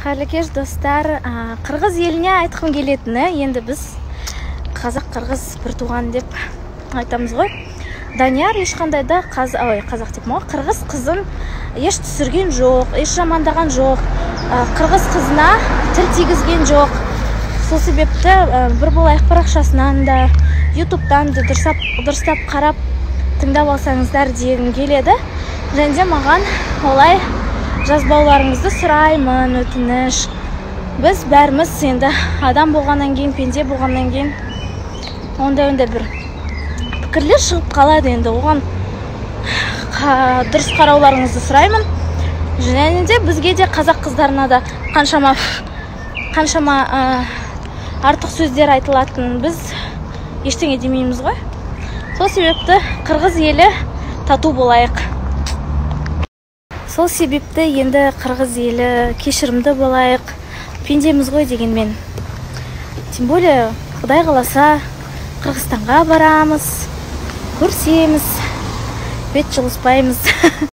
Қарлыкеш достар, Қырғыз еліне айтқым келетіні, енді біз қазақ-қырғыз бір туған деп айтамыз ғой. Данияр ешқандай да қазақ деп ма, қырғыз қызын еш түсірген жоқ, еш жамандаған жоқ, қырғыз қызына тіл тигізген жоқ. Сол себепті бір болайық парақшасынан да, ютубтан да дұрыстап қарап тыңдап алсаңыздар дегім келеді. Және де маған олай жазбауларыңызды сұраймын, өтініш. Біз бәріміз енді адам болғаннан кейін, пенде болғаннан кейін ондай бір пікірлер шығып қалады. Енді оған дұрыс қарауларыңызды сұраймын. Және де бізге де қазақ қыздарына да қаншама артық сөздер айтылатын, біз ештеңе демейміз ғой. Сол себепті қырғыз елі тату болайық. Сол себепті енді қырғыз елі кешірімді болайық, пендеміз ғой дегенмен. Тем более, Құдай қаласа Қырғызстанға барамыз, көрсеміз, бет жылыспаймыз.